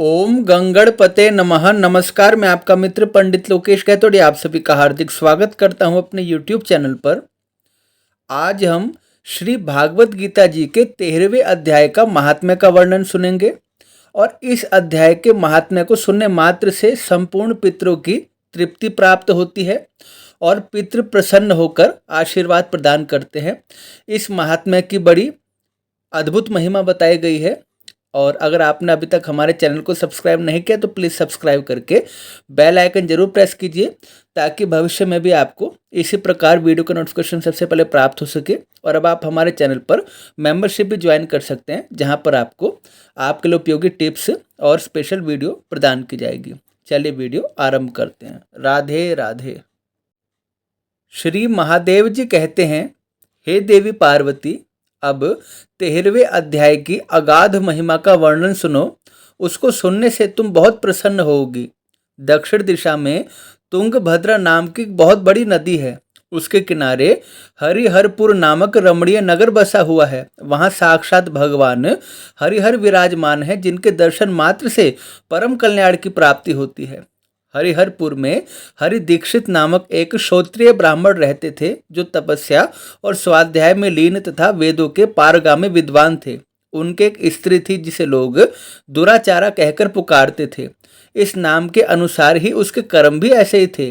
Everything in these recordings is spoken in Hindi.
ओम गंगणपते नमः। नमस्कार, मैं आपका मित्र पंडित लोकेश गहतोड़ी आप सभी का हार्दिक स्वागत करता हूं अपने YouTube चैनल पर। आज हम श्री भागवत गीता जी के 13वें अध्याय का महात्म्य का वर्णन सुनेंगे और इस अध्याय के महात्म्य को सुनने मात्र से संपूर्ण पितरों की तृप्ति प्राप्त होती है और पितृ प्रसन्न होकर आशीर्वाद प्रदान करते हैं। इस महात्म्य की बड़ी अद्भुत महिमा बताई गई है और अगर आपने अभी तक हमारे चैनल को सब्सक्राइब नहीं किया तो प्लीज़ सब्सक्राइब करके बेल आइकन जरूर प्रेस कीजिए ताकि भविष्य में भी आपको इसी प्रकार वीडियो का नोटिफिकेशन सबसे पहले प्राप्त हो सके। और अब आप हमारे चैनल पर मेंबरशिप भी ज्वाइन कर सकते हैं जहां पर आपको आपके लिए उपयोगी टिप्स और स्पेशल वीडियो प्रदान की जाएगी। चलिए वीडियो आरंभ करते हैं। राधे राधे। श्री महादेव जी कहते हैं, हे देवी पार्वती, अब 13वें अध्याय की अगाध महिमा का वर्णन सुनो। उसको सुनने से तुम बहुत प्रसन्न होगी। दक्षिण दिशा में तुंगभद्रा नाम की बहुत बड़ी नदी है। उसके किनारे हरिहरपुर नामक रमणीय नगर बसा हुआ है। वहाँ साक्षात भगवान हरिहर विराजमान है, जिनके दर्शन मात्र से परम कल्याण की प्राप्ति होती है। हरिहरपुर में हरि दीक्षित नामक एक श्रोत्रिय ब्राह्मण रहते थे, जो तपस्या और स्वाध्याय में लीन तथा वेदों के पारगामी विद्वान थे। उनके एक स्त्री थी जिसे लोग दुराचारा कहकर पुकारते थे। इस नाम के अनुसार ही उसके कर्म भी ऐसे ही थे।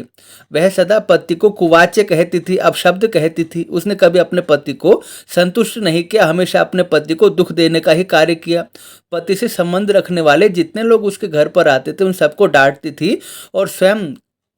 वह सदा पति को कुवाच्य कहती थी, अपशब्द कहती थी। उसने कभी अपने पति को संतुष्ट नहीं किया, हमेशा अपने पति को दुख देने का ही कार्य किया। पति से संबंध रखने वाले जितने लोग उसके घर पर आते थे उन सबको डांटती थी और स्वयं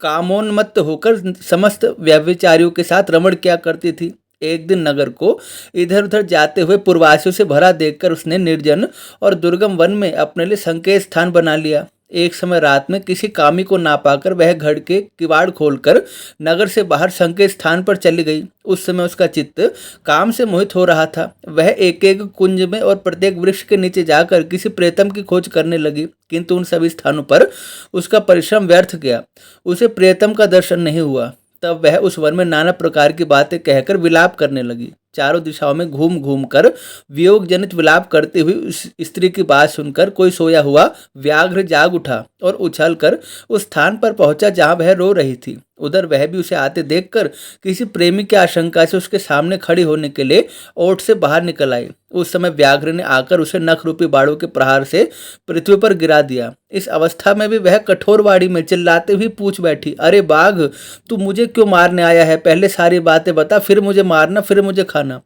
कामोन्मत्त होकर समस्त व्यभिचारियों के साथ रमण किया करती थी। एक दिन नगर को इधर उधर जाते हुए पूर्वासियों से भरा देखकर उसने निर्जन और दुर्गम वन में अपने लिए संकेत स्थान बना लिया। एक समय रात में किसी कामी को ना पाकर वह घर के किवाड़ खोलकर नगर से बाहर संकेत स्थान पर चली गई। उस समय उसका चित्त काम से मोहित हो रहा था। वह एक एक कुंज में और प्रत्येक वृक्ष के नीचे जाकर किसी प्रेतम की खोज करने लगी, किंतु उन सभी स्थानों पर उसका परिश्रम व्यर्थ गया। उसे प्रेतम का दर्शन नहीं हुआ। तब वह उस वन में नाना प्रकार की बातें कहकर विलाप करने लगी। चारों दिशाओं में घूम घूम कर वियोग जनित विलाप करती हुई उस स्त्री की बात सुनकर कोई सोया हुआ व्याघ्र जाग उठा और उछलकर उस स्थान पर पहुंचा जहां वह रो रही थी। उधर वह भी उसे आते देखकर किसी प्रेमी की आशंका से उसके सामने खड़ी होने के लिए ओट से बाहर निकल आई। उस समय व्याघ्र ने आकर उसे नख रूपी बाड़ों के प्रहार से पृथ्वी पर गिरा दिया। इस अवस्था में भी वह कठोर वाणी में चिल्लाते हुए पूछ बैठी, अरे बाघ, तू मुझे क्यों मारने आया है? पहले सारी बातें बता, फिर मुझे मारना, फिर मुझे खाना।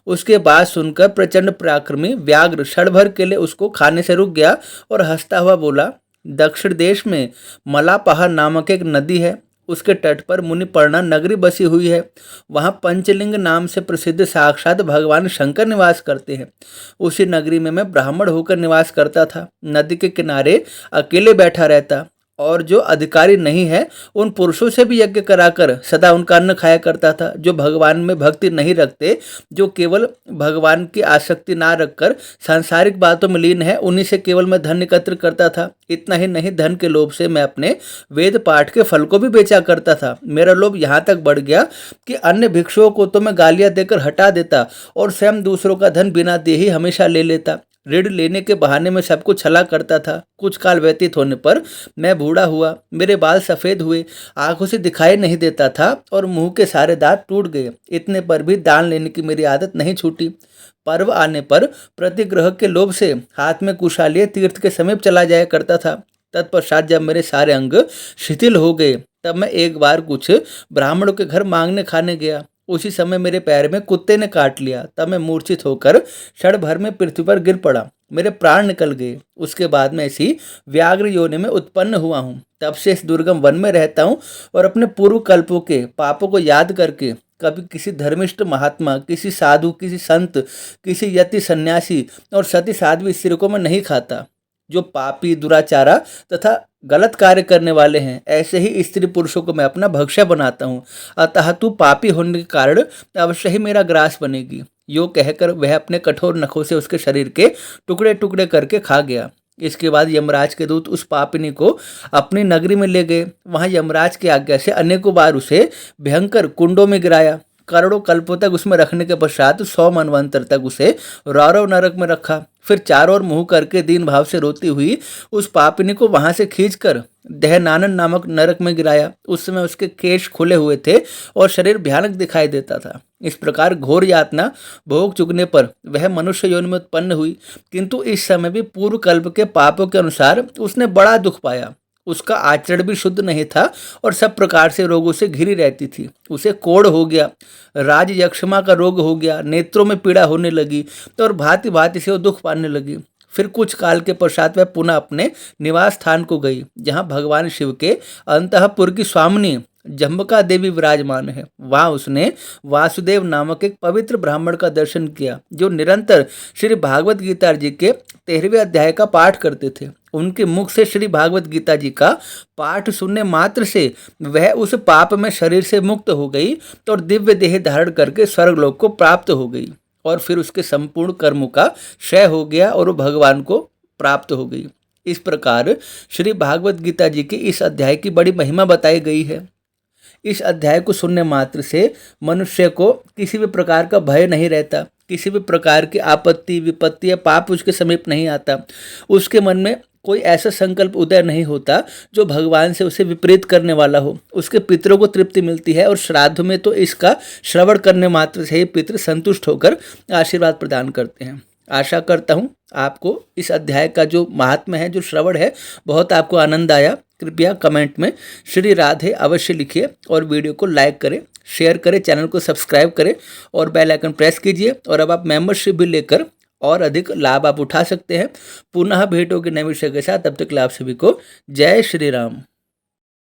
उसके बाद सुनकर प्रचंड पराक्रमी व्याघ्र क्षण भर के लिए उसको खाने से रुक गया और हंसता हुआ बोला, दक्षिण देश में मलापहार नामक एक नदी है। उसके तट पर मुनिपर्णा नगरी बसी हुई है। वहाँ पंचलिंग नाम से प्रसिद्ध साक्षात भगवान शंकर निवास करते हैं। उसी नगरी में मैं ब्राह्मण होकर निवास करता था। नदी के किनारे अकेले बैठा रहता और जो अधिकारी नहीं है उन पुरुषों से भी यज्ञ कराकर सदा उनका अन्न खाया करता था। जो भगवान में भक्ति नहीं रखते, जो केवल भगवान की आसक्ति ना रखकर सांसारिक बातों में लीन है, उन्हीं से केवल मैं धन एकत्र करता था। इतना ही नहीं, धन के लोभ से मैं अपने वेद पाठ के फल को भी बेचा करता था। मेरा लोभ यहाँ तक बढ़ गया कि अन्य भिक्षुओं को तो मैं गालियाँ देकर हटा देता और स्वयं दूसरों का धन बिना दिए ही हमेशा ले लेता। ऋण लेने के बहाने में सबको छला करता था। कुछ काल व्यतीत होने पर मैं बूढ़ा हुआ, मेरे बाल सफ़ेद हुए, आंखों से दिखाई नहीं देता था और मुंह के सारे दांत टूट गए। इतने पर भी दान लेने की मेरी आदत नहीं छूटी। पर्व आने पर प्रतिग्रह के लोभ से हाथ में कुशा लिए तीर्थ के समीप चला जाया करता था। तत्पश्चात जब मेरे सारे अंग शिथिल हो गए तब मैं एक बार कुछ ब्राह्मणों के घर मांगने खाने गया। उसी समय मेरे पैर में कुत्ते ने काट लिया। तब मैं मूर्छित होकर क्षण भर में पृथ्वी पर गिर पड़ा। मेरे प्राण निकल गए। उसके बाद मैं इसी व्याघ्र योनि में उत्पन्न हुआ हूँ। तब से इस दुर्गम वन में रहता हूँ और अपने पूर्व कल्पों के पापों को याद करके कभी किसी धर्मिष्ठ महात्मा, किसी साधु, किसी संत, किसी यति सन्यासी और सती साध्वी स्त्री को मैं नहीं खाता। जो पापी, दुराचारा तथा गलत कार्य करने वाले हैं, ऐसे ही स्त्री पुरुषों को मैं अपना भक्ष्य बनाता हूँ। अतः तू पापी होने के कारण अवश्य ही मेरा ग्रास बनेगी। यो कहकर वह अपने कठोर नखों से उसके शरीर के टुकड़े टुकड़े करके खा गया। इसके बाद यमराज के दूत उस पापिनी को अपनी नगरी में ले गए। वहाँ यमराज की आज्ञा से अनेकों बार उसे भयंकर कुंडों में गिराया। करोड़ों कल्पों तक उसमें रखने के पश्चात 100 मनवंतर तक उसे रौरव नरक में रखा। फिर चारों ओर मुंह करके दीन भाव से रोती हुई उस पापिनी को वहां से खींचकर दहनानन नामक नरक में गिराया। उस समय उसके केश खुले हुए थे और शरीर भयानक दिखाई देता था। इस प्रकार घोर यातना भोग चुकने पर वह मनुष्य योनि में उत्पन्न हुई, किंतु इस समय भी पूर्व कल्प के पापों के अनुसार उसने बड़ा दुख पाया। उसका आचरण भी शुद्ध नहीं था और सब प्रकार से रोगों से घिरी रहती थी। उसे कोढ़ हो गया, राज यक्षमा का रोग हो गया, नेत्रों में पीड़ा होने लगी तो और भांति भांति से वो दुख पाने लगी। फिर कुछ काल के पश्चात वह पुनः अपने निवास स्थान को गई, जहाँ भगवान शिव के अंतःपुर की स्वामिनी जम्बका देवी विराजमान है। वहां उसने वासुदेव नामक एक पवित्र ब्राह्मण का दर्शन किया, जो निरंतर श्री भागवत गीता जी के 13वें अध्याय का पाठ करते थे। उनके मुख से श्री भागवत गीता जी का पाठ सुनने मात्र से वह उस पाप में शरीर से मुक्त हो गई और दिव्य देह धारण करके स्वर्गलोक को प्राप्त हो गई, और फिर उसके संपूर्ण कर्मों का क्षय हो गया और वो भगवान को प्राप्त हो गई। इस प्रकार श्री भागवत गीता जी के इस अध्याय की बड़ी महिमा बताई गई है। इस अध्याय को सुनने मात्र से मनुष्य को किसी भी प्रकार का भय नहीं रहता, किसी भी प्रकार की आपत्ति विपत्ति या पाप उसके समीप नहीं आता। उसके मन में कोई ऐसा संकल्प उदय नहीं होता जो भगवान से उसे विपरीत करने वाला हो। उसके पितरों को तृप्ति मिलती है और श्राद्ध में तो इसका श्रवण करने मात्र से ही पितृ संतुष्ट होकर आशीर्वाद प्रदान करते हैं। आशा करता हूँ आपको इस अध्याय का जो महात्म्य है, जो श्रवण है, बहुत आपको आनंद आया। कृपया कमेंट में श्री राधे अवश्य लिखिए और वीडियो को लाइक करें, शेयर करें, चैनल को सब्सक्राइब करें और बेल आइकन प्रेस कीजिए। और अब आप मेंबरशिप भी लेकर और अधिक लाभ आप उठा सकते हैं। पुनः भेंट होगी नए विषय के साथ। तब तक के लिए आप सभी को जय श्री राम।